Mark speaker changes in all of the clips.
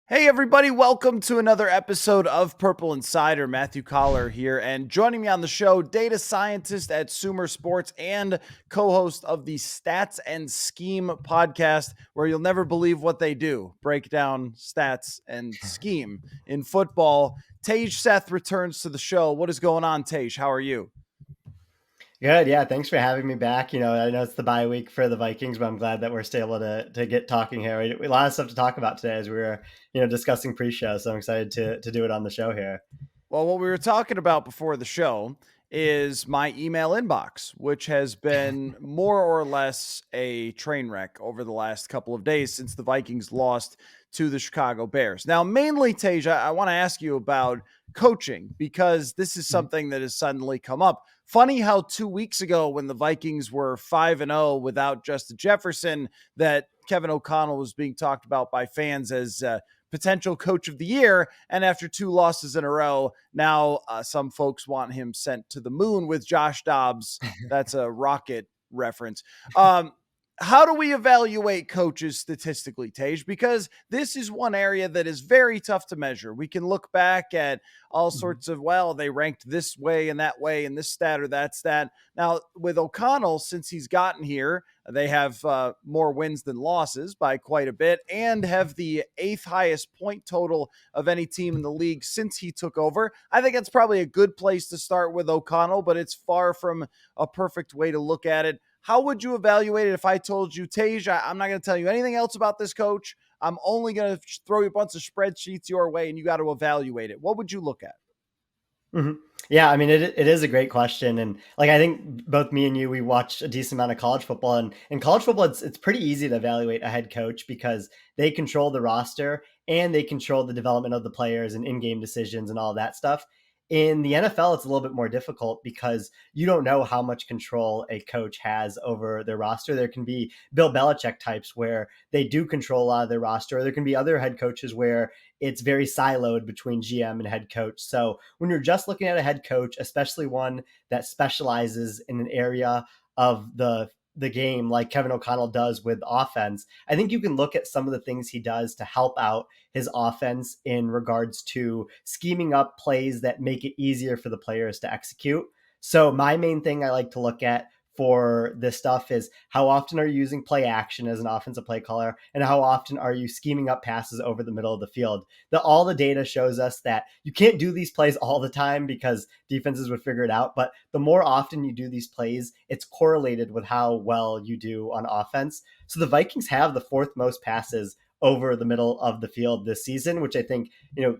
Speaker 1: Hey everybody, welcome to another episode of Purple Insider. Matthew Coller here, and joining me on the show, data scientist at SumerSports and co-host of the Stats and Scheme podcast, where you'll never believe what they do, break down stats and scheme in football. Tej Seth returns to the show. What is going on, Tej? How are you?
Speaker 2: Good. Yeah. Thanks for having me back. I know it's the bye week for the Vikings, but I'm glad that we're still able to get talking here. We a lot of stuff to talk about today as we were, discussing pre-show. So I'm excited to do it on the show here.
Speaker 1: Well, what we were talking about before the show is my email inbox, which has been more or less a train wreck over the last couple of days since the Vikings lost to the Chicago Bears. Now, mainly, Tasia, I want to ask you about coaching because this is
Speaker 2: Mhm.
Speaker 1: something that has suddenly come up. Funny how 2 weeks ago, when the Vikings were 5-0 without Justin Jefferson, that Kevin O'Connell was being talked about by fans as potential coach of the year. And after two losses in a row, now some folks want him sent to the moon with Josh Dobbs. That's a rocket reference. How do we evaluate coaches statistically, Tage? Because this is one area that is very tough to measure. We can look back at all
Speaker 2: Mhm.
Speaker 1: sorts of, well, they ranked this way and that way and this stat or that stat. Now, with O'Connell, since he's gotten here, they have more wins than losses by quite a bit and have the eighth highest point total of any team in the league since he took over. I think that's probably a good place to start with O'Connell, but it's far from a perfect way to look at it. How would you evaluate it if I told you, Tej, I'm not going to tell you anything else about this coach. I'm only going to throw you a bunch of spreadsheets your way and you got to evaluate it. What would you look at?
Speaker 2: Mhm. Yeah, I mean, it is a great question, and like I think both me and you, we watch a decent amount of college football, and in college football, it's pretty easy to evaluate a head coach because they control the roster and they control the development of the players and in-game decisions and all that stuff. In the NFL, it's a little bit more difficult because you don't know how much control a coach has over their roster. There can be Bill Belichick types where they do control a lot of their roster, or there can be other head coaches where it's very siloed between GM and head coach. So when you're just looking at a head coach, especially one that specializes in an area of the game like Kevin O'Connell does with offense, I think you can look at some of the things he does to help out his offense in regards to scheming up plays that make it easier for the players to execute. So my main thing I like to look at for this stuff is how often are you using play action as an offensive play caller, and how often are you scheming up passes over the middle of the field. All the data shows us that you can't do these plays all the time because defenses would figure it out, but the more often you do these plays, it's correlated with how well you do on offense. So the Vikings have the fourth most passes over the middle of the field this season, which I think,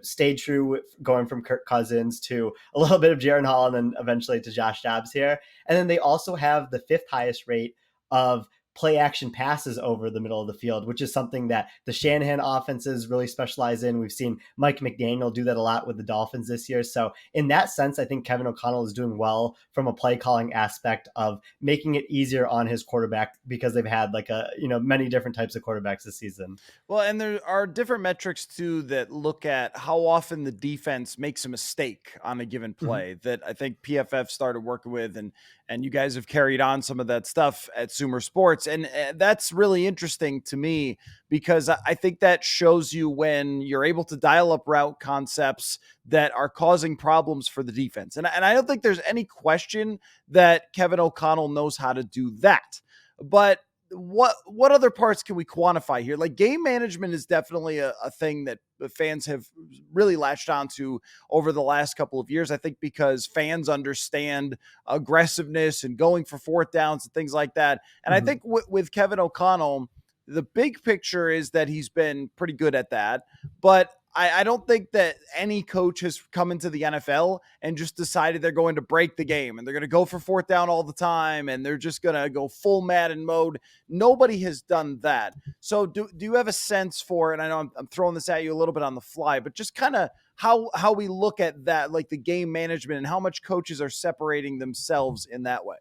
Speaker 2: stayed true going from Kirk Cousins to a little bit of Jaron Hall and then eventually to Josh Dobbs here. And then they also have the fifth highest rate of play action passes over the middle of the field, which is something that the Shanahan offenses really specialize in. We've seen Mike McDaniel do that a lot with the Dolphins this year. So in that sense, I think Kevin O'Connell is doing well from a play calling aspect of making it easier on his quarterback because they've had many different types of quarterbacks this season.
Speaker 1: Well, and there are different metrics too that look at how often the defense makes a mistake on a given
Speaker 2: Mhm.
Speaker 1: play that I think PFF started working with, and you guys have carried on some of that stuff at Sumer Sports, and that's really interesting to me because I think that shows you when you're able to dial up route concepts that are causing problems for the defense, and I don't think there's any question that Kevin O'Connell knows how to do that, but what other parts can we quantify here? Like game management is definitely a thing that the fans have really latched onto over the last couple of years. I think because fans understand aggressiveness and going for fourth downs and things like that. And I
Speaker 2: Mhm.
Speaker 1: think with Kevin O'Connell, the big picture is that he's been pretty good at that. But I don't think that any coach has come into the NFL and just decided they're going to break the game and they're going to go for fourth down all the time and they're just going to go full Madden mode. Nobody has done that. So do you have a sense for, and I know I'm throwing this at you a little bit on the fly, but just kind of how we look at that, like the game management and how much coaches are separating themselves in that way?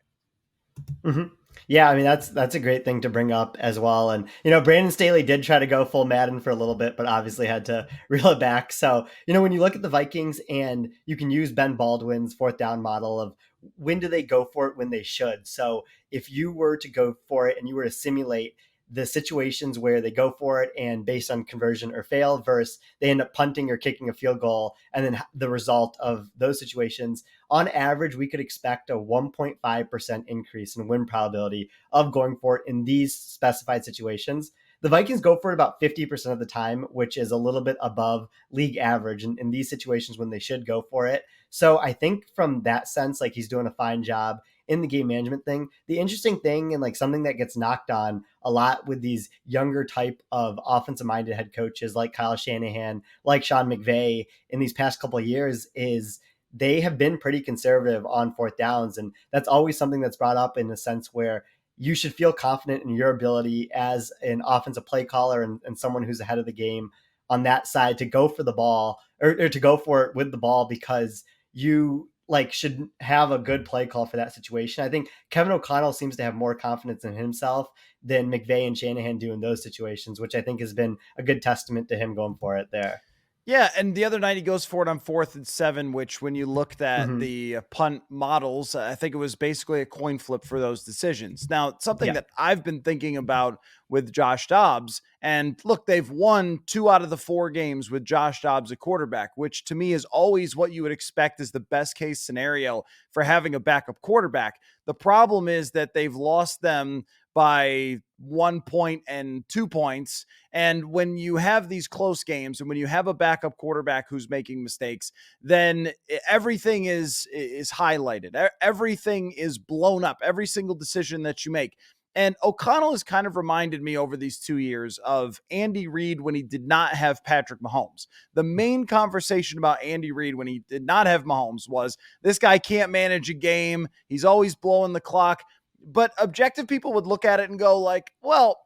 Speaker 2: Mhm. Yeah, I mean that's a great thing to bring up as well. And Brandon Staley did try to go full Madden for a little bit, but obviously had to reel it back. So when you look at the Vikings and you can use Ben Baldwin's fourth down model of when do they go for it when they should. So if you were to go for it and you were to simulate the situations where they go for it and based on conversion or fail versus they end up punting or kicking a field goal. And then the result of those situations, on average, we could expect a 1.5% increase in win probability of going for it in these specified situations. The Vikings go for it about 50% of the time, which is a little bit above league average in these situations when they should go for it. So I think from that sense, like he's doing a fine job in the game management thing. The interesting thing and like something that gets knocked on a lot with these younger type of offensive minded head coaches like Kyle Shanahan, like Sean McVay in these past couple of years is they have been pretty conservative on fourth downs. And that's always something that's brought up in the sense where you should feel confident in your ability as an offensive play caller and someone who's ahead of the game on that side to go for the ball or to go for it with the ball because you like should have a good play call for that situation. I think Kevin O'Connell seems to have more confidence in himself than McVay and Shanahan do in those situations, which I think has been a good testament to him going for it there.
Speaker 1: Yeah, and the other night he goes for it on 4th and 7, which when you looked at
Speaker 2: Mm-hmm.
Speaker 1: the punt models, I think it was basically a coin flip for those decisions. Now, something
Speaker 2: Yeah.
Speaker 1: that I've been thinking about with Josh Dobbs, and look, they've won 2 out of the 4 games with Josh Dobbs at quarterback, which to me is always what you would expect is the best case scenario for having a backup quarterback. The problem is that they've lost them by 1 point and 2 points. And when you have these close games and when you have a backup quarterback who's making mistakes, then everything is highlighted. Everything is blown up. Every single decision that you make. And O'Connell has kind of reminded me over these 2 years of Andy Reid when he did not have Patrick Mahomes. The main conversation about Andy Reid when he did not have Mahomes was this guy can't manage a game. He's always blowing the clock. But objective people would look at it and go like, well,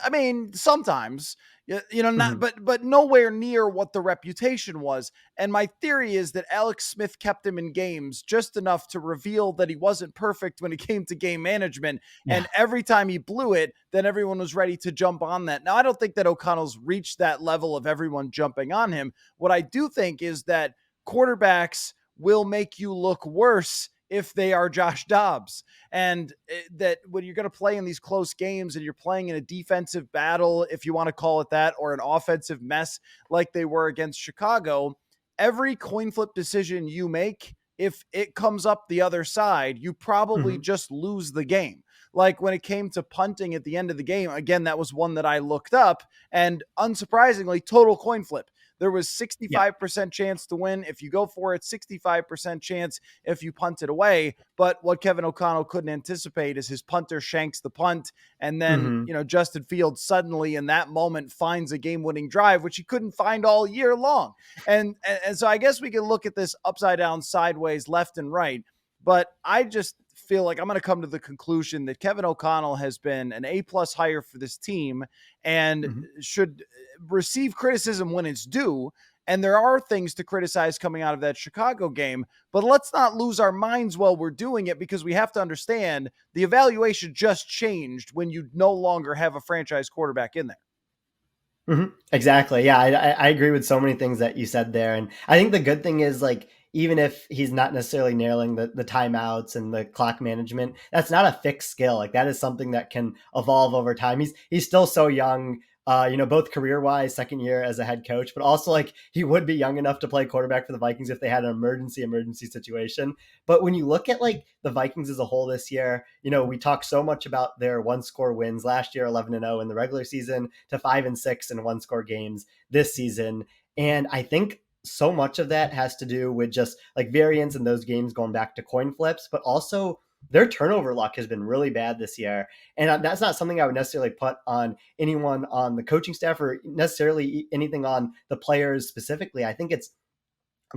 Speaker 1: I mean, sometimes, not,
Speaker 2: Mm-hmm.
Speaker 1: but nowhere near what the reputation was. And my theory is that Alex Smith kept him in games just enough to reveal that he wasn't perfect when it came to game management.
Speaker 2: Yeah.
Speaker 1: And every time he blew it, then everyone was ready to jump on that. Now, I don't think that O'Connell's reached that level of everyone jumping on him. What I do think is that quarterbacks will make you look worse if they are Josh Dobbs. And that when you're going to play in these close games and you're playing in a defensive battle, if you want to call it that, or an offensive mess like they were against Chicago, every coin flip decision you make, if it comes up the other side, you probably
Speaker 2: Mm-hmm.
Speaker 1: just lose the game. Like when it came to punting at the end of the game, again, that was one that I looked up and unsurprisingly, total coin flip. There was
Speaker 2: Yeah.
Speaker 1: 65% chance to win if you go for it, 65% chance if you punt it away. But what Kevin O'Connell couldn't anticipate is his punter shanks the punt. And then,
Speaker 2: Mm-hmm.
Speaker 1: Justin Fields suddenly in that moment finds a game winning drive, which he couldn't find all year long. And so I guess we can look at this upside down, sideways, left and right. But I just feel like I'm going to come to the conclusion that Kevin O'Connell has been an A+ hire for this team and
Speaker 2: Mm-hmm.
Speaker 1: should receive criticism when it's due. And there are things to criticize coming out of that Chicago game, but let's not lose our minds while we're doing it because we have to understand the evaluation just changed when you no longer have a franchise quarterback in there.
Speaker 2: Mm-hmm. Exactly. Yeah, I agree with so many things that you said there, and I think the good thing is like even if he's not necessarily nailing the timeouts and the clock management, that's not a fixed skill. Like that is something that can evolve over time. He's still so young. Both career wise, second year as a head coach, but also like he would be young enough to play quarterback for the Vikings if they had an emergency situation. But when you look at like the Vikings as a whole this year, we talk so much about their one score wins last year, 11-0 in the regular season to 5-6 in one score games this season. And I think so much of that has to do with just like variance in those games going back to coin flips, but also their turnover luck has been really bad this year. And that's not something I would necessarily put on anyone on the coaching staff or necessarily anything on the players specifically. I think it's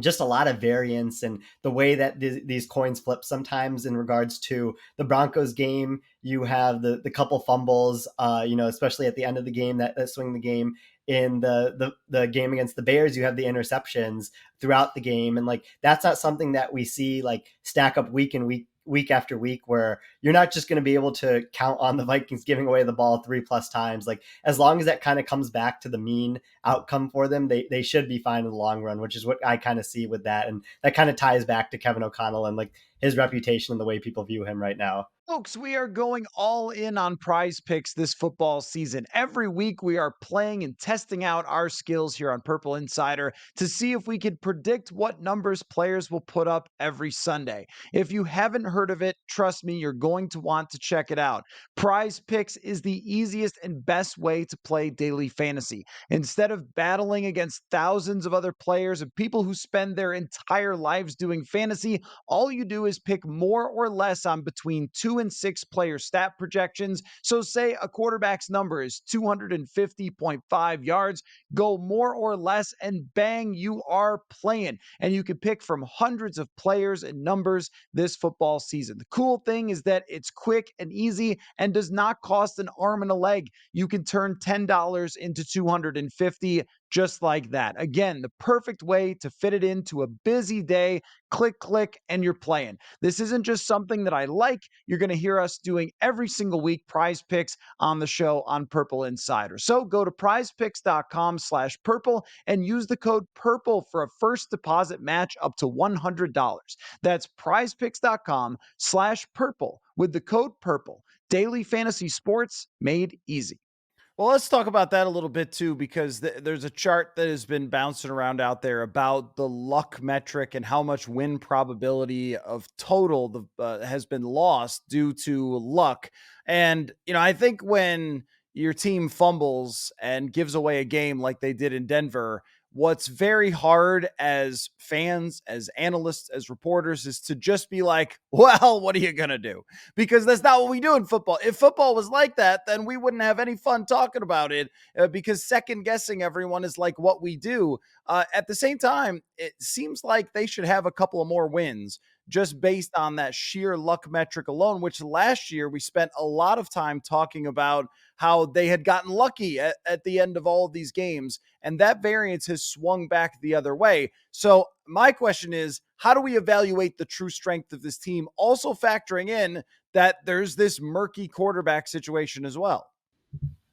Speaker 2: just a lot of variance and the way that these coins flip sometimes in regards to the Broncos game. You have the couple fumbles, especially at the end of the game that swing the game. In the game against the Bears, you have the interceptions throughout the game. And like, that's not something that we see like stack up week after week, where you're not just going to be able to count on the Vikings giving away the ball 3+ times. Like as long as that kind of comes back to the mean outcome for them, they should be fine in the long run, which is what I kind of see with that. And that kind of ties back to Kevin O'Connell and like his reputation and the way people view him right now.
Speaker 1: Folks, we are going all in on prize picks this football season. Every week, we are playing and testing out our skills here on Purple Insider to see if we can predict what numbers players will put up every Sunday. If you haven't heard of it, trust me, you're going to want to check it out. Prize picks is the easiest and best way to play daily fantasy. Instead of battling against thousands of other players and people who spend their entire lives doing fantasy, all you do is pick more or less on between 2 and 6 player stat projections. So, say a quarterback's number is 250.5 yards, go more or less, and bang, you are playing. And you can pick from hundreds of players and numbers this football season. The cool thing is that it's quick and easy and does not cost an arm and a leg. You can turn $10 into 250 just like that. Again, the perfect way to fit it into a busy day. Click, and you're playing. This isn't just something that I like. You're going to hear us doing every single week prize picks on the show on Purple Insider. So go to prizepicks.com/purple and use the code PURPLE for a first deposit match up to $100. That's prizepicks.com/purple with the code PURPLE. Daily fantasy sports made easy. Well, let's talk about that a little bit too, because there's a chart that has been bouncing around out there about the luck metric and how much win probability of total has been lost due to luck. And, I think when your team fumbles and gives away a game like they did in Denver, what's very hard as fans, as analysts, as reporters is to just be like, well, what are you going to do? Because that's not what we do in football. If football was like that, then we wouldn't have any fun talking about it because second guessing everyone is like what we do. At the same time, it seems like they should have a couple of more wins just based on that sheer luck metric alone, which last year we spent a lot of time talking about how they had gotten lucky at the end of all of these games. And that variance has swung back the other way. So my question is, how do we evaluate the true strength of this team? Also factoring in that there's this murky quarterback situation as well.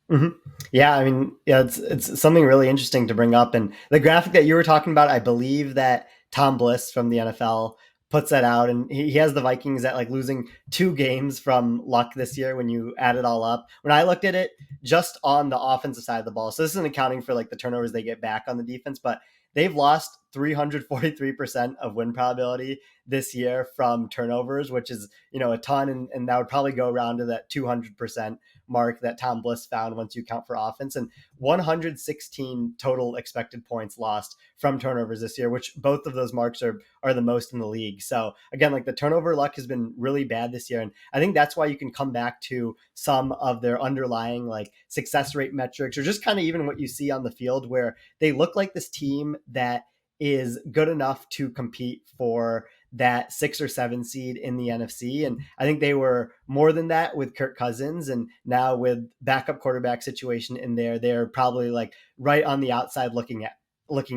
Speaker 2: Mm-hmm. Yeah, I mean, yeah, it's something really interesting to bring up. And the graphic that you were talking about, I believe that Tom Bliss from the NFL puts that out, and he has the Vikings at like losing 2 games from luck this year when you add it all up. When I looked at it just on the offensive side of the ball, so this isn't accounting for like the turnovers they get back on the defense, but they've lost 343% of win probability this year from turnovers, which is, a ton. And that would probably go around to that 200% mark that Tom Bliss found once you count for offense, and 116 total expected points lost from turnovers this year, which both of those marks are the most in the league. So again, like the turnover luck has been really bad this year. And I think that's why you can come back to some of their underlying like success rate metrics, or just kind of even what you see on the field, where they look like this team that is good enough to compete for that 6 or 7 seed in the NFC. And I think they were more than that with Kirk Cousins. And now with backup quarterback situation in there, they're probably like right on the outside looking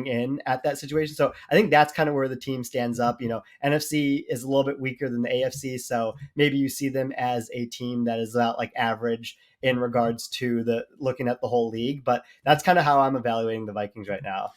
Speaker 2: in at that situation. So I think that's kind of where the team stands up. NFC is a little bit weaker than the AFC. So maybe you see them as a team that is about like average in regards to the looking at the whole league. But that's kind of how I'm evaluating the Vikings right now.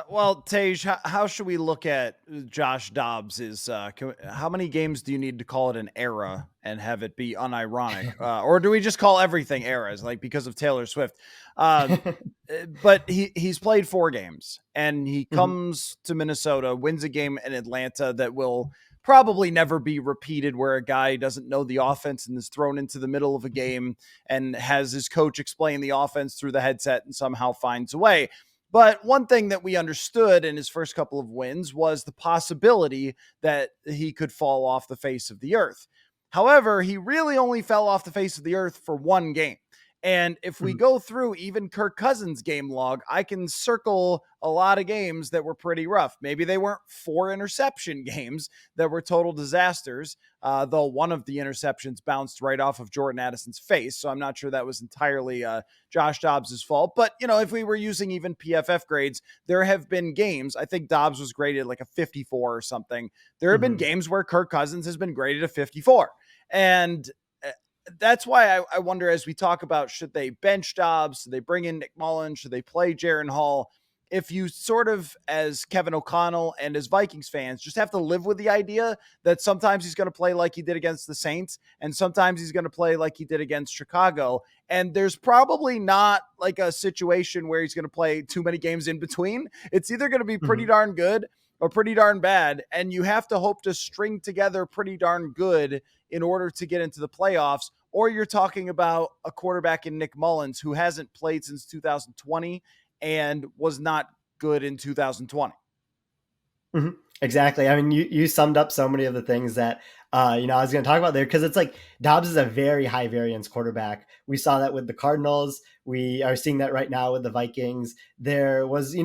Speaker 1: Well, Tej, how should we look at Josh Dobbs? How many games do you need to call it an era and have it be unironic? Or do we just call everything eras, like because of Taylor Swift? But he's played 4 games, and he comes to Minnesota, wins a game in Atlanta that will probably never be repeated, where a guy doesn't know the offense and is thrown into the middle of a game and has his coach explain the offense through the headset and somehow finds a way. But one thing that we understood in his first couple of wins was the possibility that he could fall off the face of the earth. However, he really only fell off the face of the earth for 1 game. And if we go through even Kirk Cousins' game log, I can circle a lot of games that were pretty rough. Maybe they weren't 4 interception games that were total disasters, though one of the interceptions bounced right off of Jordan Addison's face. So I'm not sure that was entirely Josh Dobbs' fault. But, if we were using even PFF grades, there have been games. I think Dobbs was graded like a 54 or something. There have been games where Kirk Cousins has been graded a 54. And that's why I wonder, as we talk about, should they bench Dobbs? Should they bring in Nick Mullins? Should they play Jaron Hall? if you sort of, as Kevin O'Connell and as Vikings fans, just have to live with the idea that sometimes he's going to play like he did against the Saints and sometimes he's going to play like he did against Chicago. And there's probably not like a situation where he's going to play too many games in between. It's either going to be pretty
Speaker 2: Mhm.
Speaker 1: darn good or pretty darn bad. And you have to hope to string together pretty darn good in order to get into the playoffs. Or you're talking about a quarterback in Nick Mullins who hasn't played since 2020 and was not good in 2020.
Speaker 2: Mhm. Exactly. I mean, you summed up so many of the things that I was going to talk about there, because it's like Dobbs is a very high variance quarterback. We saw that with the Cardinals. We are seeing that right now with the Vikings. There was,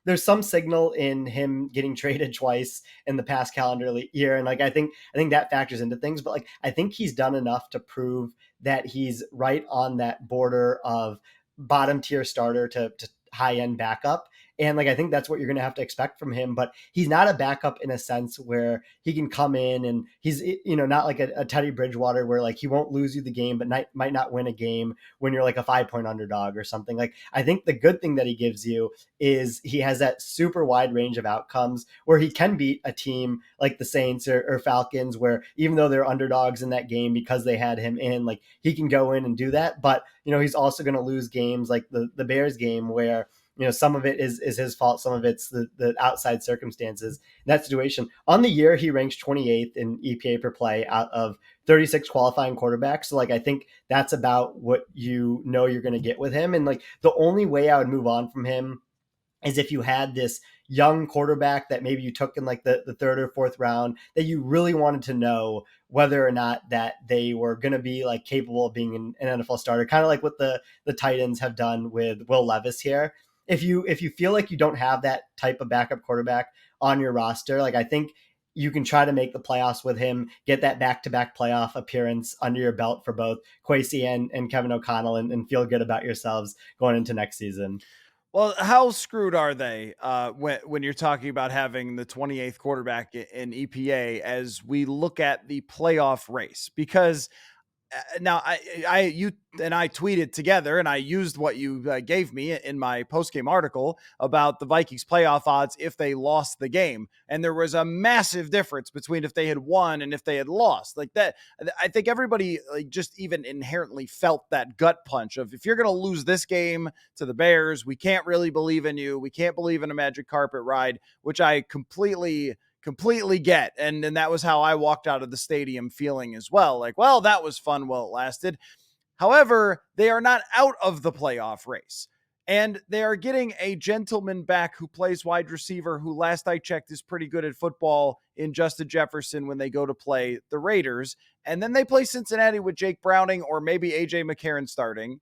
Speaker 2: there's some signal in him getting traded twice in the past calendar year, and like I think that factors into things. But like I think he's done enough to prove that he's right on that border of bottom tier starter to high end backup. And like I think that's what you're going to have to expect from him. But he's not a backup in a sense where he can come in and he's not like a Teddy Bridgewater where like he won't lose you the game but might not win a game when you're like a 5-point underdog or something. Like I think the good thing that he gives you is he has that super wide range of outcomes where he can beat a team like the Saints or Falcons, where even though they're underdogs in that game because they had him in, like he can go in and do that. But he's also going to lose games like the Bears game where some of it is his fault, some of it's the outside circumstances in that situation. On the year, he ranks 28th in EPA per play out of 36 qualifying quarterbacks. So like I think that's about what you're going to get with him. And like the only way I would move on from him is if you had this young quarterback that maybe you took in like the third or fourth round that you really wanted to know whether or not that they were going to be like capable of being an NFL starter, kind of like what the Titans have done with Will Levis here. If you feel like you don't have that type of backup quarterback on your roster, like I think you can try to make the playoffs with him, get that back-to-back playoff appearance under your belt for both Kwesi and Kevin O'Connell, and feel good about yourselves going into next season.
Speaker 1: Well, how screwed are they when you're talking about having the 28th quarterback in EPA as we look at the playoff race? Because now you and I tweeted together and I used what you gave me in my post game article about the Vikings playoff odds if they lost the game. And there was a massive difference between if they had won and if they had lost. Like that, I think everybody like just even inherently felt that gut punch of, if you're going to lose this game to the Bears, we can't really believe in you. We can't believe in a magic carpet ride, which I completely get. And that was how I walked out of the stadium feeling as well. Like, well, that was fun while it lasted. However, they are not out of the playoff race. And they are getting a gentleman back who plays wide receiver, who last I checked is pretty good at football, in Justin Jefferson when they go to play the Raiders. And then they play Cincinnati with Jake Browning or maybe AJ McCarron starting.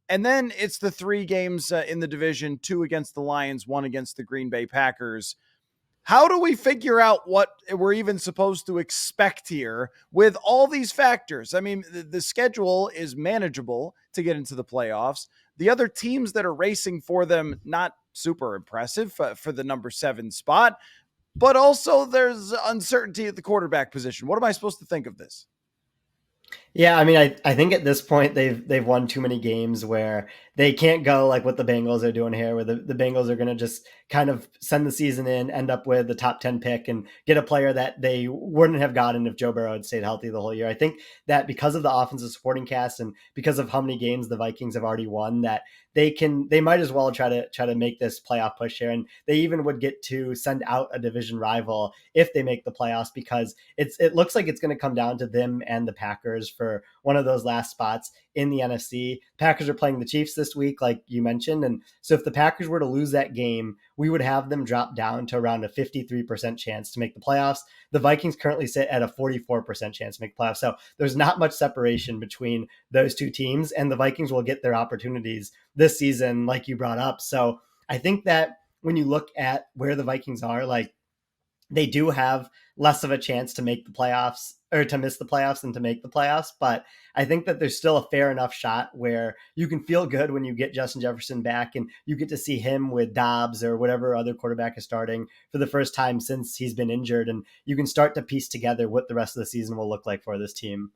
Speaker 1: And then it's the 3 games in the division, 2 against the Lions, 1 against the Green Bay Packers. How do we figure out what we're even supposed to expect here with all these factors? I mean, the schedule is manageable to get into the playoffs. The other teams that are racing for them, not super impressive for the number 7 spot, but also there's uncertainty at the quarterback position. What am I supposed to think of this?
Speaker 2: Yeah, I mean, I think at this point they've won too many games where they can't go like what the Bengals are doing here, where the Bengals are going to just kind of send the season in, end up with the top 10 pick, and get a player that they wouldn't have gotten if Joe Burrow had stayed healthy the whole year. I think that because of the offensive supporting cast and because of how many games the Vikings have already won, that they might as well try to make this playoff push here. And they even would get to send out a division rival if they make the playoffs, because it looks like it's going to come down to them and the Packers for one of those last spots in the NFC. Packers are playing the Chiefs this week, like you mentioned. And so if the Packers were to lose that game, we would have them drop down to around a 53% chance to make the playoffs. The Vikings currently sit at a 44% chance to make the playoffs. So there's not much separation between those two teams, and the Vikings will get their opportunities this season, like you brought up. So I think that when you look at where the Vikings are, like they do have less of a chance to make the playoffs or to miss the playoffs than to make the playoffs. But I think that there's still a fair enough shot where you can feel good when you get Justin Jefferson back and you get to see him with Dobbs or whatever other quarterback is starting for the first time since he's been injured. And you can start to piece together what the rest of the season will look like for this team.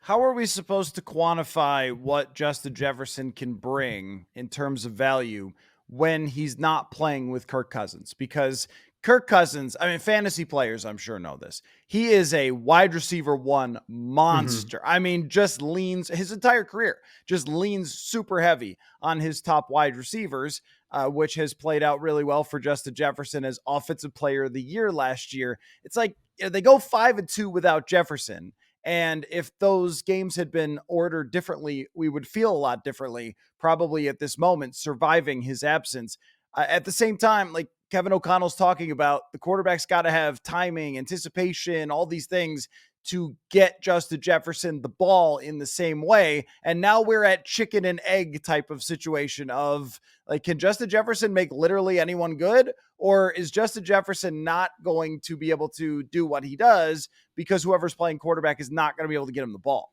Speaker 1: How are we supposed to quantify what Justin Jefferson can bring in terms of value when he's not playing with Kirk Cousins, because Kirk Cousins, I mean, fantasy players, I'm sure know this. He is a wide receiver one
Speaker 2: Mm-hmm.
Speaker 1: monster. I mean, just leans his entire career, just leans super heavy on his top wide receivers, which has played out really well for Justin Jefferson as offensive player of the year last year. It's like, you know, they go 5-2 without Jefferson. And if those games had been ordered differently, we would feel a lot differently, probably at this moment, surviving his absence. At the same time, like Kevin O'Connell's talking about, the quarterback's got to have timing, anticipation, all these things to get Justin Jefferson the ball in the same way. And now we're at chicken and egg type of situation of like, can Justin Jefferson make literally anyone good? Or is Justin Jefferson not going to be able to do what he does because whoever's playing quarterback is not going to be able to get him the ball?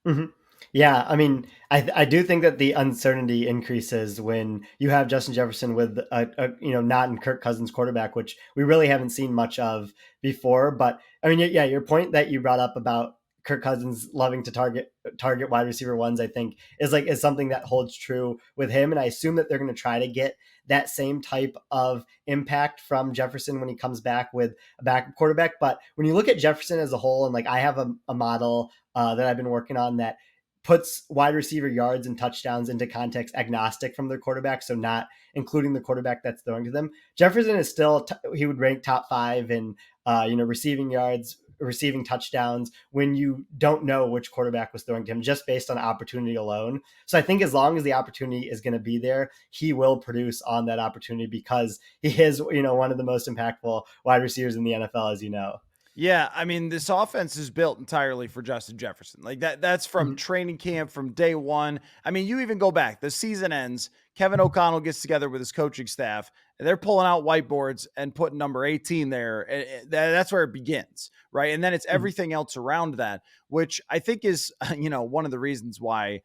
Speaker 2: Mm-hmm. Yeah, I mean, I do think that the uncertainty increases when you have Justin Jefferson with not in Kirk Cousins quarterback, which we really haven't seen much of before. But I mean, yeah, your point that you brought up about Kirk Cousins loving to target wide receiver ones, I think is something that holds true with him, and I assume that they're going to try to get that same type of impact from Jefferson when he comes back with a backup quarterback. But when you look at Jefferson as a whole, and like I have a model that I've been working on that puts wide receiver yards and touchdowns into context agnostic from their quarterback, so not including the quarterback that's throwing to them. Jefferson is still he would rank top 5 in receiving yards, receiving touchdowns when you don't know which quarterback was throwing to him just based on opportunity alone. So I think as long as the opportunity is going to be there, he will produce on that opportunity because he is, one of the most impactful wide receivers in the NFL, as you know.
Speaker 1: Yeah, I mean, this offense is built entirely for Justin Jefferson. Like that's from
Speaker 2: Mhm.
Speaker 1: training camp from day one. I mean, you even go back, the season ends, Kevin O'Connell gets together with his coaching staff, and they're pulling out whiteboards and putting number 18 there. That's where it begins, right? And then it's
Speaker 2: Mhm.
Speaker 1: everything else around that, which I think is, one of the reasons why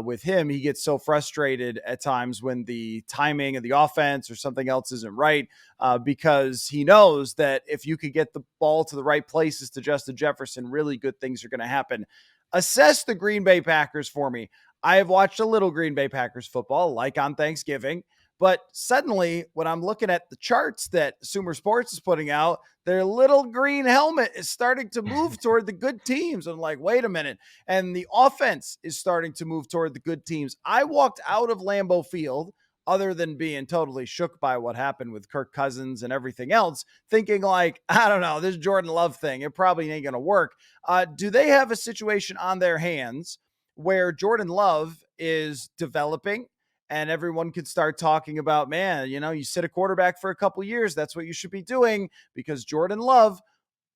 Speaker 1: with him, he gets so frustrated at times when the timing of the offense or something else isn't right, because he knows that if you could get the ball to the right places to Justin Jefferson, really good things are going to happen. Assess the Green Bay Packers for me. I have watched a little Green Bay Packers football, like on Thanksgiving, but suddenly when I'm looking at the charts that SumerSports is putting out, their little green helmet is starting to move toward the good teams. I'm like, wait a minute. And the offense is starting to move toward the good teams. I walked out of Lambeau Field, other than being totally shook by what happened with Kirk Cousins and everything else, thinking like, I don't know, this Jordan Love thing, it probably ain't going to work. Do they have a situation on their hands where Jordan Love is developing and everyone could start talking about, man, you sit a quarterback for a couple years, that's what you should be doing because Jordan Love?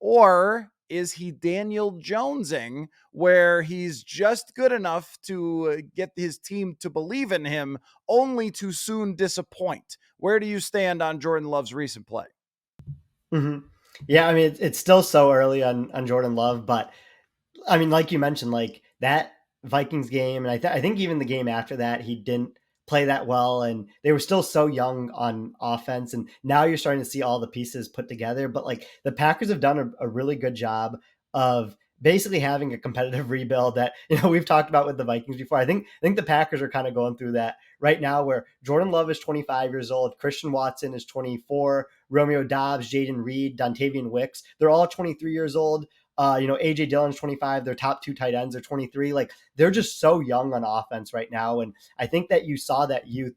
Speaker 1: Or is he Daniel Jonesing, where he's just good enough to get his team to believe in him, only to soon disappoint? Where do you stand on Jordan Love's recent play?
Speaker 2: Mhm. Yeah, I mean, it's still so early on Jordan Love, but I mean, like you mentioned, like that Vikings game, and I think even the game after that, he didn't play that well, and they were still so young on offense. And now you're starting to see all the pieces put together. But like the Packers have done a really good job of basically having a competitive rebuild that we've talked about with the Vikings before. I think the Packers are kind of going through that right now, where Jordan Love is 25 years old, Christian Watson is 24, Romeo Dobbs, Jaden Reed, Dontavian Wicks, they're all 23 years old. AJ Dillon's 25. Their top 2 tight ends are 23. Like they're just so young on offense right now. And I think that you saw that youth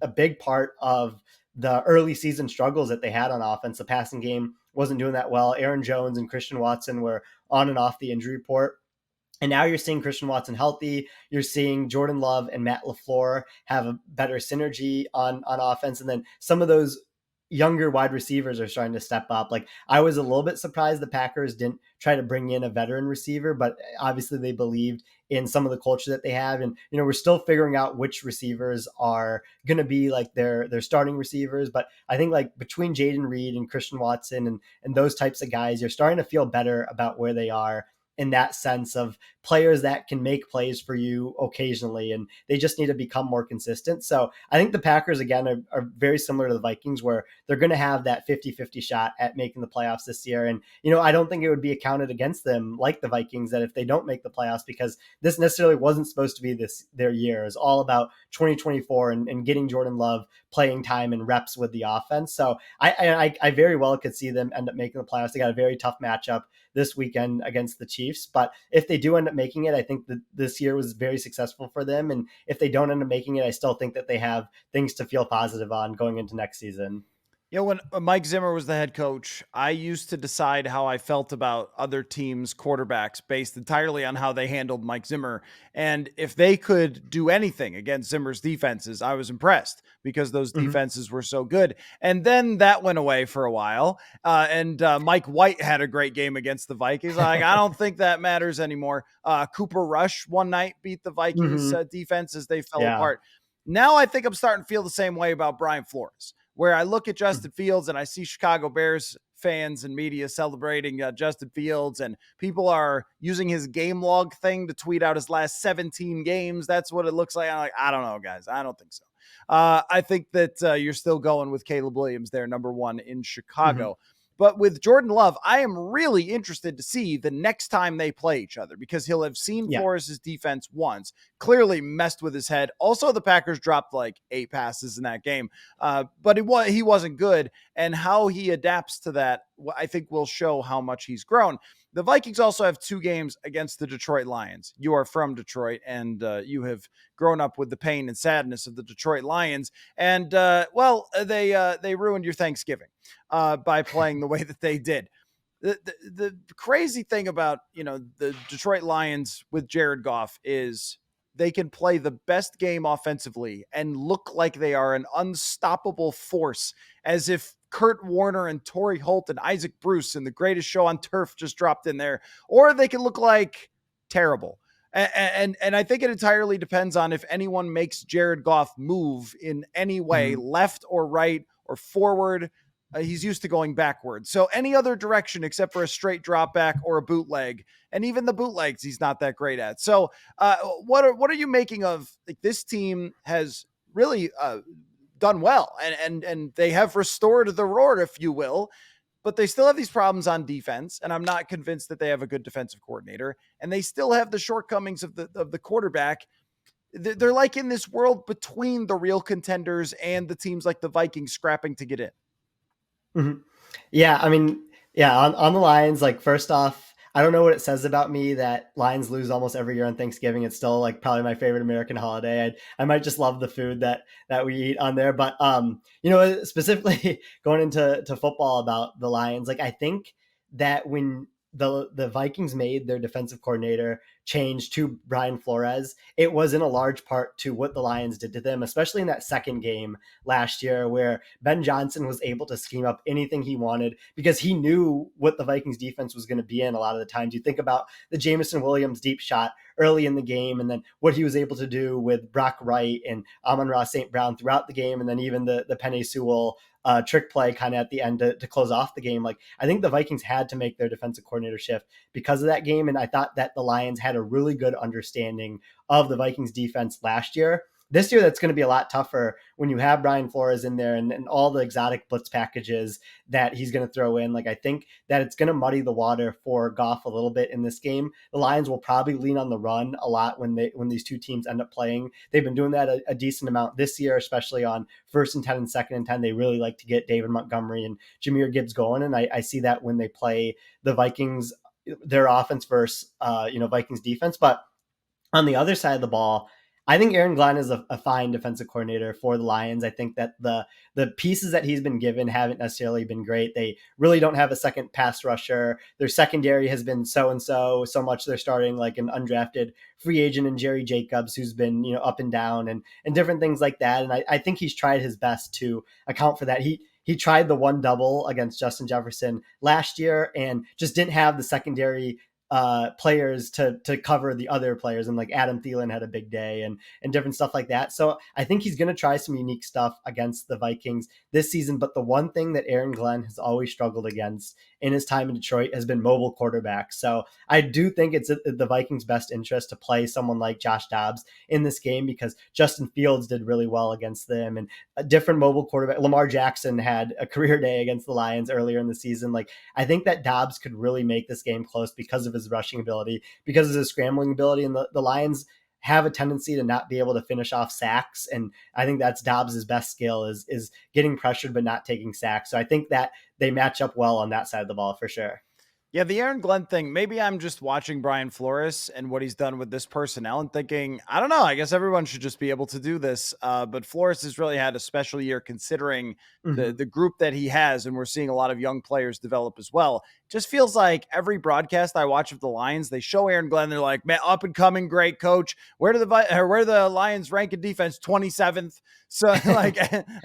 Speaker 2: a big part of the early season struggles that they had on offense. The passing game wasn't doing that well. Aaron Jones and Christian Watson were on and off the injury report. And now you're seeing Christian Watson healthy. You're seeing Jordan Love and Matt LaFleur have a better synergy on offense. And then some of those younger wide receivers are starting to step up. Like I was a little bit surprised the Packers didn't try to bring in a veteran receiver, but obviously they believed in some of the culture that they have. And, we're still figuring out which receivers are going to be like their starting receivers. But I think like between Jaden Reed and Christian Watson and those types of guys, you're starting to feel better about where they are in that sense of players that can make plays for you occasionally, and they just need to become more consistent. So I think the Packers, again, are very similar to the Vikings, where they're going to have that 50-50 shot at making the playoffs this year. And, I don't think it would be accounted against them like the Vikings that if they don't make the playoffs, because this necessarily wasn't supposed to be their year. It's all about 2024 and getting Jordan Love playing time and reps with the offense. So I very well could see them end up making the playoffs. They got a very tough matchup this weekend against the Chiefs. But if they do end up making it, I think that this year was very successful for them. And if they don't end up making it, I still think that they have things to feel positive on going into next season.
Speaker 1: When Mike Zimmer was the head coach, I used to decide how I felt about other teams' quarterbacks based entirely on how they handled Mike Zimmer. And if they could do anything against Zimmer's defenses, I was impressed because those defenses were so good. And then that went away for a while. And Mike White had a great game against the Vikings. I don't think that matters anymore. Cooper Rush one night beat the Vikings defense as they fell apart. Now I think I'm starting to feel the same way about Brian Flores, where I look at Justin Fields and I see Chicago Bears fans and media celebrating Justin Fields, and people are using his game log thing to tweet out his last 17 games. That's what it looks like. I'm like, I don't know, guys. I don't think so. I think that you're still going with Caleb Williams there, number one in Chicago. But with Jordan Love, I am really interested to see the next time they play each other, because he'll have seen Flores' defense once, clearly messed with his head. Also, the Packers dropped like 8 passes in that game, but he wasn't good. And how he adapts to that, I think, will show how much he's grown. The Vikings also have 2 games against the Detroit Lions. You are from Detroit, and you have grown up with the pain and sadness of the Detroit Lions. And, they ruined your Thanksgiving by playing the way that they did. The crazy thing about, the Detroit Lions with Jared Goff is they can play the best game offensively and look like they are an unstoppable force, as if Kurt Warner and Torrey Holt and Isaac Bruce and The Greatest Show on Turf just dropped in there, or they can look like terrible. And I think it entirely depends on if anyone makes Jared Goff move in any way, left or right or forward. He's used to going backwards. So any other direction except for a straight drop back or a bootleg, and even the bootlegs he's not that great at. So what are you making of, like, this team has really done well, and they have restored the roar, if you will, but they still have these problems on defense, and I'm not convinced that they have a good defensive coordinator, and they still have the shortcomings of the quarterback. They're like in this world between the real contenders and the teams like the Vikings scrapping to get in.
Speaker 2: Yeah, I mean, on the Lions, like, first off, I don't know what it says about me that Lions lose almost every year on Thanksgiving. It's still like probably my favorite American holiday. I might just love the food that we eat on there. But specifically going into football about the Lions, like, I think that when the Vikings made their defensive coordinator change to Brian Flores, it was in a large part to what the Lions did to them, especially in that second game last year, where Ben Johnson was able to scheme up anything he wanted because he knew what the Vikings defense was going to be in a lot of the times. You think about the Jameson Williams deep shot early in the game, and then what he was able to do with Brock Wright and Amon-Ra St. Brown throughout the game, and then even the Penei Sewell trick play kind of at the end to close off the game. Like, I think the Vikings had to make their defensive coordinator shift because of that game. And I thought that the Lions had a really good understanding of the Vikings defense last year. This year, that's going to be a lot tougher when you have Brian Flores in there and all the exotic blitz packages that he's going to throw in. Like, I think that it's going to muddy the water for Goff a little bit in this game. The Lions will probably lean on the run a lot when these two teams end up playing. They've been doing that a decent amount this year, especially on 1st and 10 and 2nd and 10. They really like to get David Montgomery and Jahmyr Gibbs going. And I see that when they play the Vikings, their offense versus Vikings defense. But on the other side of the ball, I think Aaron Glenn is a fine defensive coordinator for the Lions. I think that the pieces that he's been given haven't necessarily been great. They really don't have a second pass rusher. Their secondary has been so much. They're starting like an undrafted free agent in Jerry Jacobs, who's been, up and down and different things like that. And I think he's tried his best to account for that. He tried the one double against Justin Jefferson last year and just didn't have the secondary players to cover the other players, and like Adam Thielen had a big day and different stuff like that. So I think he's going to try some unique stuff against the Vikings this season. But the one thing that Aaron Glenn has always struggled against in his time in Detroit has been mobile quarterbacks. So I do think it's the Vikings' best interest to play someone like Josh Dobbs in this game, because Justin Fields did really well against them, and a different mobile quarterback. Lamar Jackson had a career day against the Lions earlier in the season. Like, I think that Dobbs could really make this game close because of his rushing ability, because of his scrambling ability, and the Lions have a tendency to not be able to finish off sacks. And I think that's Dobbs' best skill is getting pressured but not taking sacks. So I think that they match up well on that side of the ball for sure.
Speaker 1: Yeah, the Aaron Glenn thing, maybe I'm just watching Brian Flores and what he's done with this personnel and thinking, I don't know, I guess everyone should just be able to do this. But Flores has really had a special year considering
Speaker 2: Mm-hmm.
Speaker 1: the group that he has, and we're seeing a lot of young players develop as well. Just feels like every broadcast I watch of the Lions, they show Aaron Glenn, they're like, man, up and coming, great coach. Where do the Lions rank in defense? 27th. So like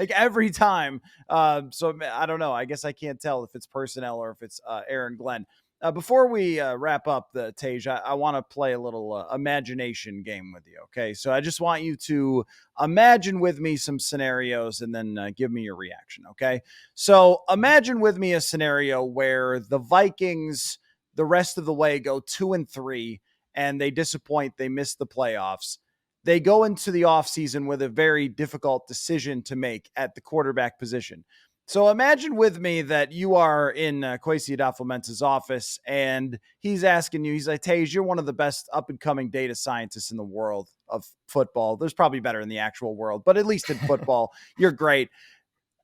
Speaker 1: every time. So I don't know. I guess I can't tell if it's personnel or if it's Aaron Glenn. Before we wrap up the Tej, I want to play a little imagination game with you. Okay, so I just want you to imagine with me some scenarios and then give me your reaction. Okay, so imagine with me a scenario where the Vikings, the rest of the way, go 2-3 and they disappoint. They miss the playoffs. They go into the offseason with a very difficult decision to make at the quarterback position. So imagine with me that you are in Kwesi Adofo-Mensah's office and he's asking you, he's like, Tej, you're one of the best up and coming data scientists in the world of football. There's probably better in the actual world, but at least in football, you're great.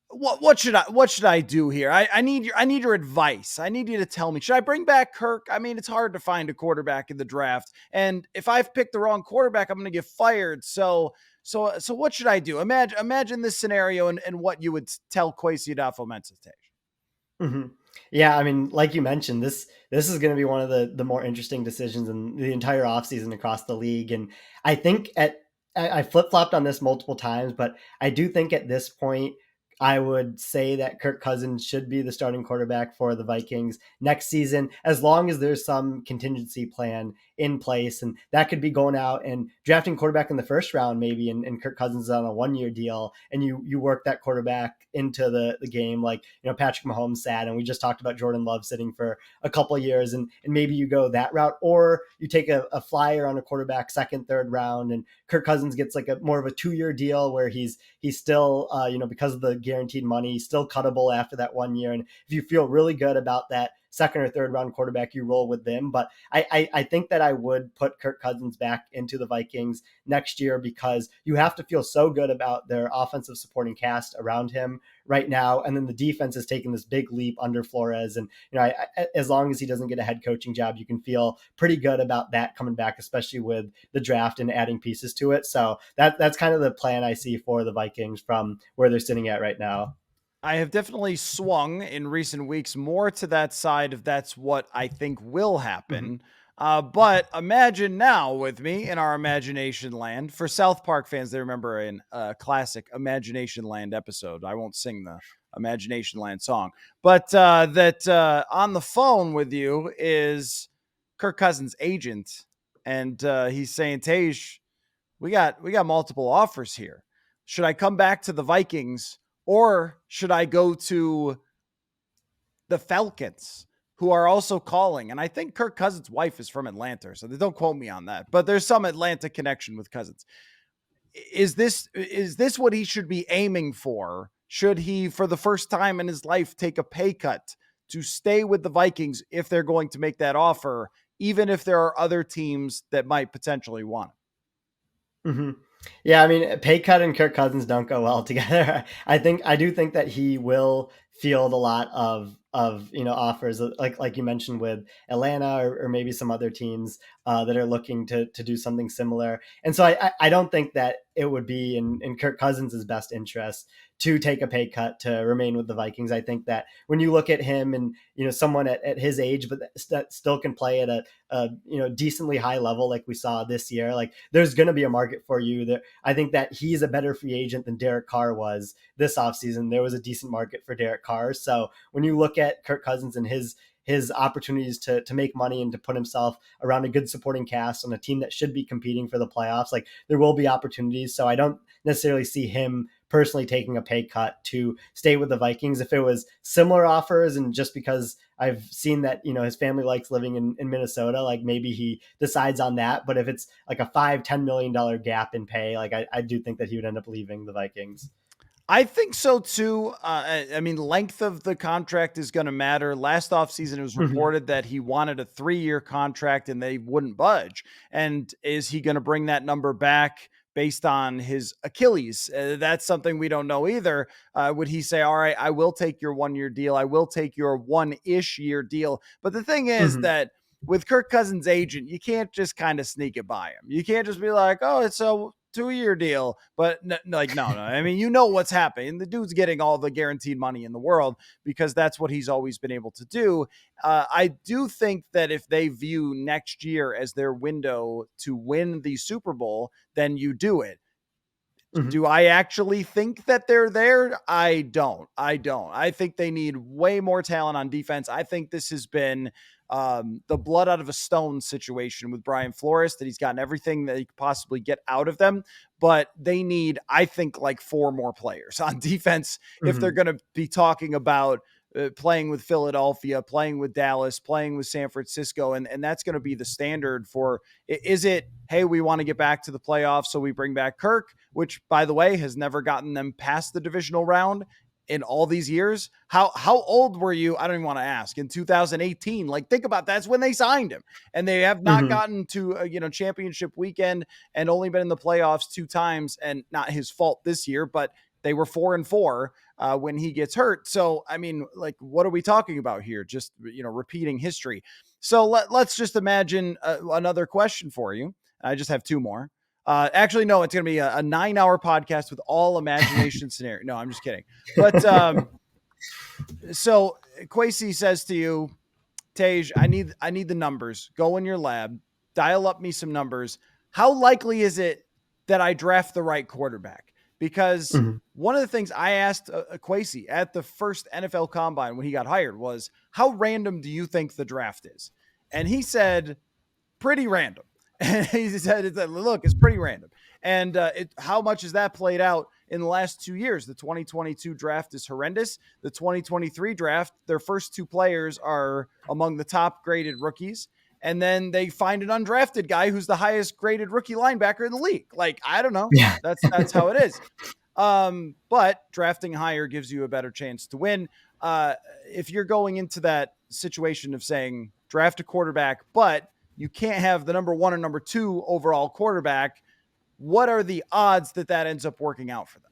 Speaker 1: What should I do here? I need your advice. I need you to tell me. Should I bring back Kirk? I mean, it's hard to find a quarterback in the draft, and if I've picked the wrong quarterback, I'm going to get fired. So what should I do? Imagine this scenario and what you would tell Kwesi Adofo-Mensah.
Speaker 2: Mm-hmm. Yeah, I mean, like you mentioned, this is going to be one of the more interesting decisions in the entire offseason across the league. And I think I flip-flopped on this multiple times, but I do think at this point I would say that Kirk Cousins should be the starting quarterback for the Vikings next season, as long as there's some contingency plan in place. And that could be going out and drafting quarterback in the first round, maybe, and Kirk Cousins is on a 1-year deal, and you work that quarterback into the game, like, Patrick Mahomes sat, and we just talked about Jordan Love sitting for a couple of years, and maybe you go that route, or you take a flyer on a quarterback second, third round, and Kirk Cousins gets like a more of a 2-year deal where he's still, because of the guaranteed money, still cuttable after that 1 year. And if you feel really good about that second or third round quarterback, you roll with them. But I think that I would put Kirk Cousins back into the Vikings next year, because you have to feel so good about their offensive supporting cast around him right now. And then the defense is taking this big leap under Flores. And, as long as he doesn't get a head coaching job, you can feel pretty good about that coming back, especially with the draft and adding pieces to it. So that's kind of the plan I see for the Vikings from where they're sitting at right now.
Speaker 1: I have definitely swung in recent weeks more to that side of that's what I think will happen. But imagine now with me in our Imagination Land. For South Park fans, they remember in a classic Imagination Land episode. I won't sing the Imagination Land song, but that on the phone with you is Kirk Cousins' agent, and he's saying, Tej, we got multiple offers here. Should I come back to the Vikings, or should I go to the Falcons, who are also calling? And I think Kirk Cousins' wife is from Atlanta, so don't quote me on that, but there's some Atlanta connection with Cousins. Is this what he should be aiming for? Should he, for the first time in his life, take a pay cut to stay with the Vikings if they're going to make that offer, even if there are other teams that might potentially want it?
Speaker 2: Mm-hmm. Yeah, I mean, pay cut and Kirk Cousins don't go well together. I do think that he will field a lot of offers, like you mentioned with Atlanta, or maybe some other teams that are looking to do something similar. And so I don't think that it would be in Kirk Cousins' best interest to take a pay cut to remain with the Vikings. I think that when you look at him and someone at his age, but that still can play at a decently high level, like we saw this year, like there's going to be a market for you. That I think that he's a better free agent than Derek Carr was this offseason. There was a decent market for Derek Carr. So when you look at Kirk Cousins and his opportunities to make money and to put himself around a good supporting cast on a team that should be competing for the playoffs, like there will be opportunities. So I don't necessarily see him personally taking a pay cut to stay with the Vikings. If it was similar offers, and just because I've seen that, his family likes living in Minnesota, like maybe he decides on that. But if it's like a $5-10 million gap in pay, like I do think that he would end up leaving the Vikings.
Speaker 1: I think so too. I mean, length of the contract is going to matter. Last offseason, it was
Speaker 2: Mm-hmm.
Speaker 1: reported that he wanted a 3-year contract and they wouldn't budge. And is he going to bring that number back based on his Achilles? That's something we don't know either. Would he say, all right, I will take your 1-year deal. I will take your 1-ish year deal. But the thing is
Speaker 2: Mm-hmm.
Speaker 1: that with Kirk Cousins' agent, you can't just kind of sneak it by him. You can't just be like, oh, it's a 2-year deal, but no. I mean, what's happening. The dude's getting all the guaranteed money in the world because that's what he's always been able to do. I do think that if they view next year as their window to win the Super Bowl, then you do it.
Speaker 2: Mm-hmm.
Speaker 1: Do I actually think that they're there? I don't. I think they need way more talent on defense. I think this has been the blood out of a stone situation with Brian Flores, that he's gotten everything that he could possibly get out of them. But they need, I think, like 4 more players on defense if they're
Speaker 2: Mm-hmm.
Speaker 1: going to be talking about playing with Philadelphia, playing with Dallas, playing with San Francisco. And that's going to be the standard for, is it, hey, we want to get back to the playoffs, so we bring back Kirk, which, by the way, has never gotten them past the divisional round in all these years. How old were you? I don't even want to ask. In 2018, like, think about that's when they signed him, and they have not
Speaker 2: Mm-hmm.
Speaker 1: gotten to championship weekend and only been in the playoffs 2 times, and not his fault this year, but they were 4-4 when he gets hurt. So, I mean, like, what are we talking about here? Just, repeating history. So let's just imagine another question for you. I just have 2 more. Actually, no, it's going to be a 9-hour podcast with all imagination scenario. No, I'm just kidding. But so Kwesi says to you, Tej, I need the numbers. Go in your lab, dial up me some numbers. How likely is it that I draft the right quarterback? Because
Speaker 2: Mm-hmm.
Speaker 1: one of the things I asked Kwesi at the first NFL Combine when he got hired was, how random do you think the draft is? And he said, pretty random. And he said, look, it's pretty random. And how much has that played out in the last 2 years? The 2022 draft is horrendous. The 2023 draft, their first 2 players are among the top graded rookies. And then they find an undrafted guy who's the highest graded rookie linebacker in the league. Like, I don't know.
Speaker 2: Yeah.
Speaker 1: That's how it is. But drafting higher gives you a better chance to win. If you're going into that situation of saying draft a quarterback, but you can't have the number 1 or number 2 overall quarterback, what are the odds that ends up working out for them?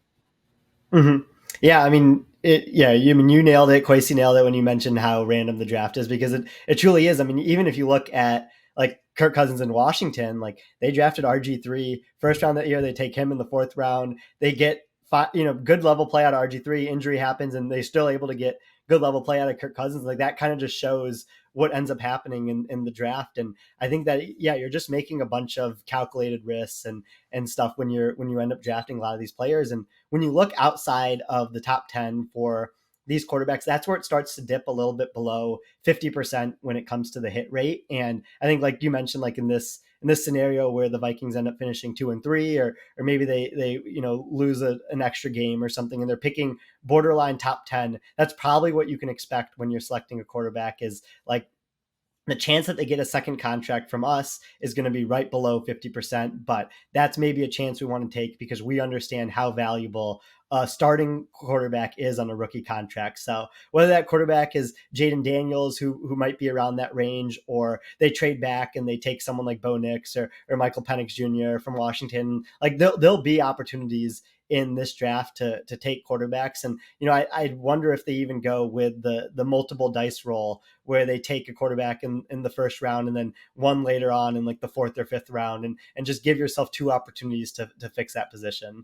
Speaker 2: Mm-hmm. Yeah, I mean, you nailed it. Kwesi nailed it when you mentioned how random the draft is, because it truly is. I mean, even if you look at like Kirk Cousins in Washington, like they drafted RG3 first round that year. They take him in the 4th round. They get good level play out of RG3. Injury happens, and they're still able to get good level play out of Kirk Cousins. Like that kind of just shows what ends up happening in the draft. And I think that, you're just making a bunch of calculated risks and stuff when you end up drafting a lot of these players. And when you look outside of the top 10 for these quarterbacks, that's where it starts to dip a little bit below 50% when it comes to the hit rate. And I think, like you mentioned, like in this scenario where the Vikings end up finishing 2-3, or maybe they lose an extra game or something, and they're picking borderline top 10, that's probably what you can expect when you're selecting a quarterback, is like the chance that they get a second contract from us is going to be right below 50%, but that's maybe a chance we want to take because we understand how valuable a starting quarterback is on a rookie contract. So whether that quarterback is Jaden Daniels, who might be around that range, or they trade back and they take someone like Bo Nix or Michael Penix Jr. from Washington, like there'll be opportunities in this draft to take quarterbacks. And, I wonder if they even go with the multiple dice roll where they take a quarterback in the 1st round and then one later on in like the 4th or 5th round, and just give yourself 2 opportunities to fix that position.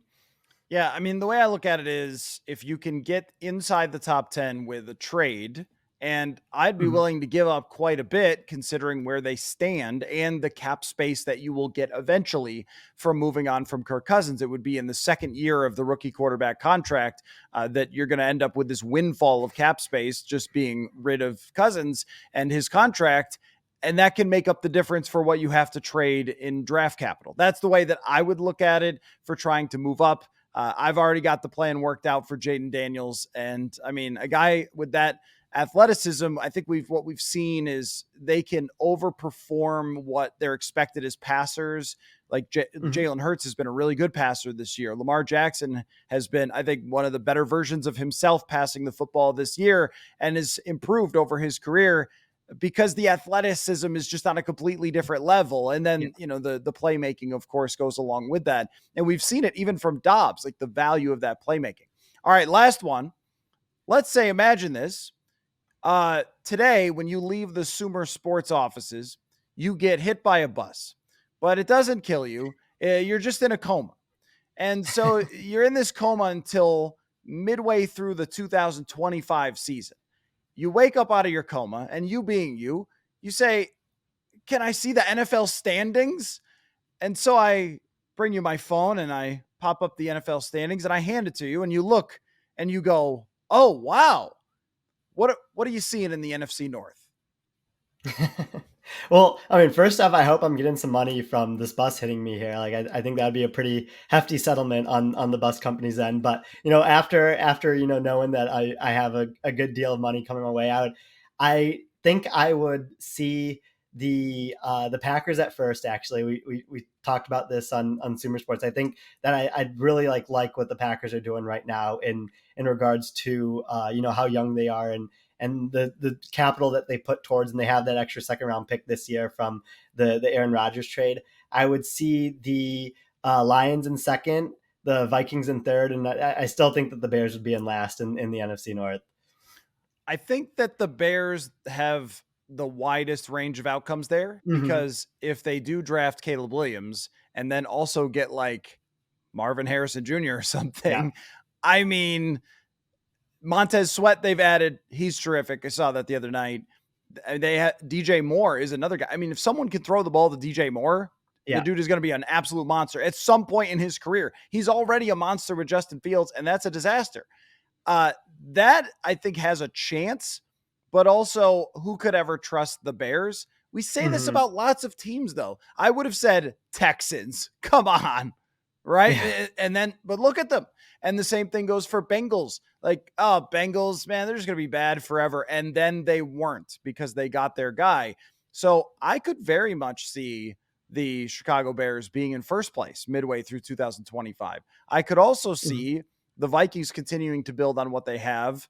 Speaker 1: Yeah, I mean, the way I look at it is if you can get inside the top 10 with a trade And I'd be
Speaker 2: Mhm.
Speaker 1: willing to give up quite a bit considering where they stand and the cap space that you will get eventually from moving on from Kirk Cousins. It would be in the second year of the rookie quarterback contract that you're going to end up with this windfall of cap space just being rid of Cousins and his contract. And that can make up the difference for what you have to trade in draft capital. That's the way that I would look at it for trying to move up. I've already got the plan worked out for Jaden Daniels. And I mean, a guy with that athleticism, I think what we've seen is they can overperform what they're expected as passers. Like
Speaker 2: Mhm.
Speaker 1: Jalen Hurts has been a really good passer this year. Lamar Jackson has been, I think, one of the better versions of himself passing the football this year and has improved over his career because the athleticism is just on a completely different level. And
Speaker 2: Yeah.
Speaker 1: then, the playmaking, of course, goes along with that. And we've seen it even from Dobbs, like the value of that playmaking. All right, last one. Let's say, imagine this. Today, when you leave the SumerSports offices, you get hit by a bus, but it doesn't kill you. You're just in a coma. And so you're in this coma until midway through the 2025 season. You wake up out of your coma, and you being you say, "Can I see the NFL standings?" And so I bring you my phone and I pop up the NFL standings and I hand it to you, and you look and you go, "Oh, wow. What are you seeing in the NFC North?"
Speaker 2: Well, I mean, first off, I hope I'm getting some money from this bus hitting me here. Like, I think that'd be a pretty hefty settlement on the bus company's end. But after knowing that I have a good deal of money coming my way, I think I would see the Packers at first. Actually, we talked about this on Sumer Sports. I think that I'd really like what the Packers are doing right now in regards to how young they are and the capital that they put towards, and they have that extra second round pick this year from the Aaron Rodgers trade. I would see the Lions in second, the Vikings in third, and I still think that the Bears would be in last in the NFC North.
Speaker 1: I think that the Bears have the widest range of outcomes there
Speaker 2: Mm-hmm.
Speaker 1: because if they do draft Caleb Williams and then also get like Marvin Harrison Jr. or
Speaker 2: Yeah.
Speaker 1: something, I mean, Montez Sweat they've added, he's terrific. I saw that the other night. They had DJ Moore is another guy. I mean, if someone can throw the ball to DJ Moore, the
Speaker 2: Yeah.
Speaker 1: dude is going to be an absolute monster at some point in his career. He's already a monster with Justin Fields, and that's a disaster. Uh, that I think has a chance, but also who could ever trust the Bears? We say this
Speaker 2: Mm-hmm.
Speaker 1: about lots of teams, though. I would have said Texans. Come on. Right.
Speaker 2: Yeah.
Speaker 1: And then, but look at them. And the same thing goes for Bengals. Like, oh, Bengals, man, they're just going to be bad forever. And then they weren't because they got their guy. So I could very much see the Chicago Bears being in first place midway through 2025. I could also
Speaker 2: Mm-hmm.
Speaker 1: see the Vikings continuing to build on what they have.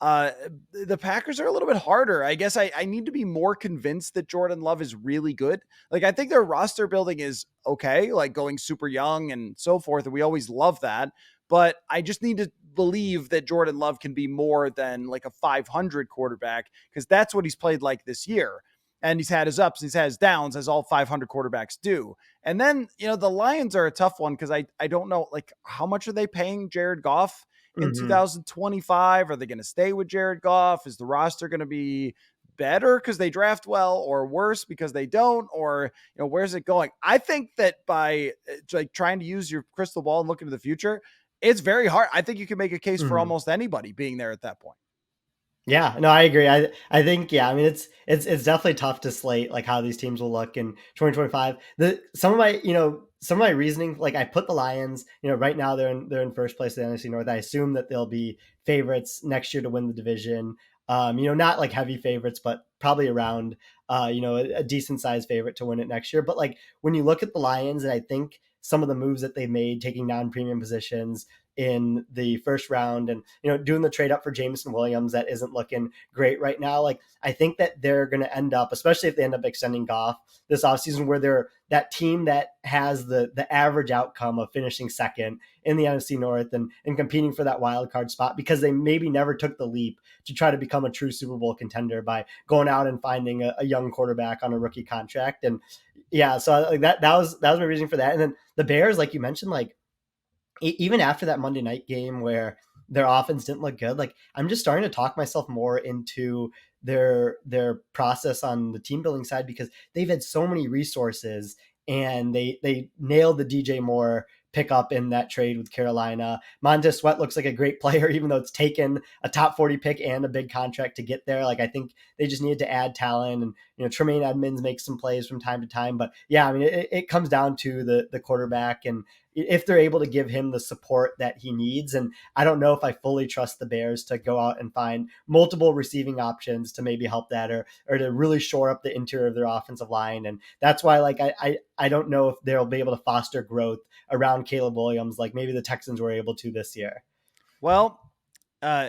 Speaker 1: Uh, the Packers are a little bit harder. I guess I need to be more convinced that Jordan Love is really good. Like, I think their roster building is okay, like going super young and so forth. And we always love that. But I just need to believe that Jordan Love can be more than like a 500 quarterback because that's what he's played like this year. And he's had his ups, he's had his downs, as all 500 quarterbacks do. And then, the Lions are a tough one because I don't know, like, how much are they paying Jared Goff in
Speaker 2: Mm-hmm.
Speaker 1: 2025? Are they going to stay with Jared Goff? Is the roster going to be better because they draft well or worse because they don't? Or, where's it going? I think that by like trying to use your crystal ball and look into the future, it's very hard. I think you can make a case for
Speaker 2: Mm-hmm.
Speaker 1: almost anybody being there at that point.
Speaker 2: Yeah, no, I agree. I think I mean it's definitely tough to slate like how these teams will look in 2025. The some of my reasoning, like I put the Lions, right now they're in first place in the NFC North. I assume that they'll be favorites next year to win the division. Not like heavy favorites, but probably around a decent sized favorite to win it next year. But like when you look at the Lions, and I think some of the moves that they made, taking down premium positions in the first round and doing the trade up for Jameson Williams that isn't looking great right now. Like I think that they're going to end up, especially if they end up extending Goff this offseason, where they're that team that has the average outcome of finishing second in the NFC North and competing for that wild card spot because they maybe never took the leap to try to become a true Super Bowl contender by going out and finding a young quarterback on a rookie contract. And yeah, so like that was my reason for that. And then the Bears, like you mentioned, like even after that Monday night game where their offense didn't look good. Like, I'm just starting to talk myself more into their process on the team building side, because they've had so many resources, and they nailed the DJ Moore pickup in that trade with Carolina. Montez Sweat looks like a great player, even though it's taken a top 40 pick and a big contract to get there. Like, I think they just needed to add talent, and Tremaine Edmonds makes some plays from time to time. But yeah, I mean, it comes down to the quarterback, and if they're able to give him the support that he needs. And I don't know if I fully trust the Bears to go out and find multiple receiving options to maybe help that, or to really shore up the interior of their offensive line. And that's why, like, I don't know if they'll be able to foster growth around Caleb Williams like maybe the Texans were able to this year.
Speaker 1: Well,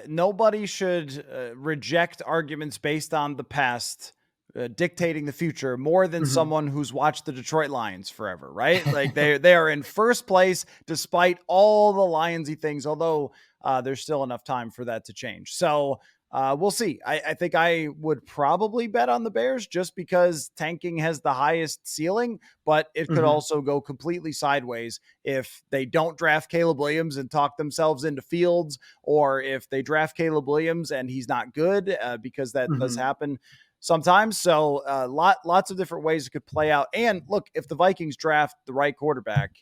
Speaker 1: nobody should reject arguments based on the past dictating the future more than someone who's watched the Detroit Lions forever, right? Like, they are in first place despite all the Lionsy things, although there's still enough time for that to change. So we'll see. I think I would probably bet on the Bears just because tanking has the highest ceiling, but it could also go completely sideways if they don't draft Caleb Williams and talk themselves into Fields, or if they draft Caleb Williams and he's not good, because that does happen sometimes. So lots of different ways it could play out. And look, if the Vikings draft the right quarterback,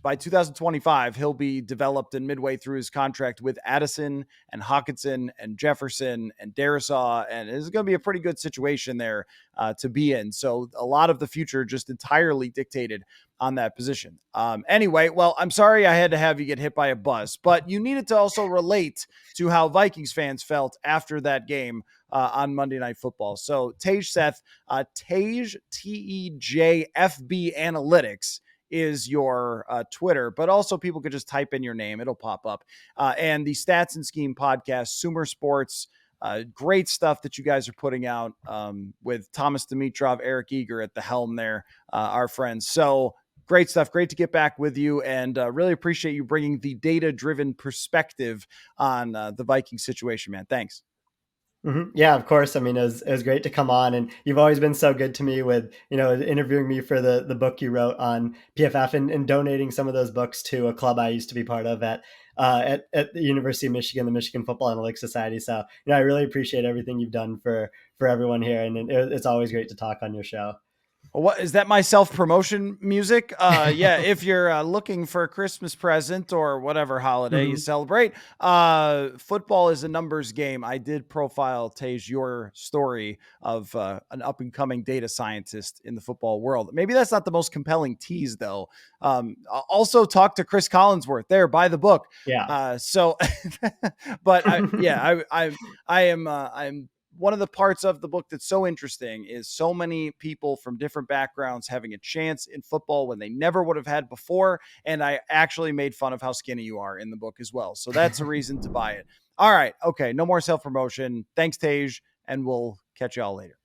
Speaker 1: by 2025, he'll be developed and midway through his contract with Addison and Hawkinson and Jefferson and Darisaw. And it's going to be a pretty good situation there to be in. So a lot of the future just entirely dictated on that position. Anyway, well, I'm sorry I had to have you get hit by a bus, but you needed to also relate to how Vikings fans felt after that game on Monday Night Football. So Tej Seth, Tej, TEJFB Analytics is your Twitter, but also people could just type in your name. It'll pop up. And the Stats and Scheme podcast, SumerSports, great stuff that you guys are putting out with Thomas Dimitrov, Eric Eager at the helm there, our friends. So great stuff. Great to get back with you, and really appreciate you bringing the data-driven perspective on the Viking situation, man. Thanks.
Speaker 2: Yeah, of course. I mean, it was great to come on, and you've always been so good to me with, interviewing me for the book you wrote on PFF, and donating some of those books to a club I used to be part of at the University of Michigan, the Michigan Football Analytics Society. So, I really appreciate everything you've done for everyone here. And it's always great to talk on your show.
Speaker 1: What is that? My self-promotion music? Yeah. If you're looking for a Christmas present or whatever holiday you celebrate, football is a numbers game. I did profile, Tej, your story of an up-and-coming data scientist in the football world. Maybe that's not the most compelling tease, though. Also, talk to Chris Collinsworth there. Buy the book.
Speaker 2: Yeah.
Speaker 1: But I'm one of the parts of the book that's so interesting is so many people from different backgrounds having a chance in football when they never would have had before. And I actually made fun of how skinny you are in the book as well. So that's a reason to buy it. All right. Okay. No more self-promotion. Thanks, Tej, and we'll catch you all later.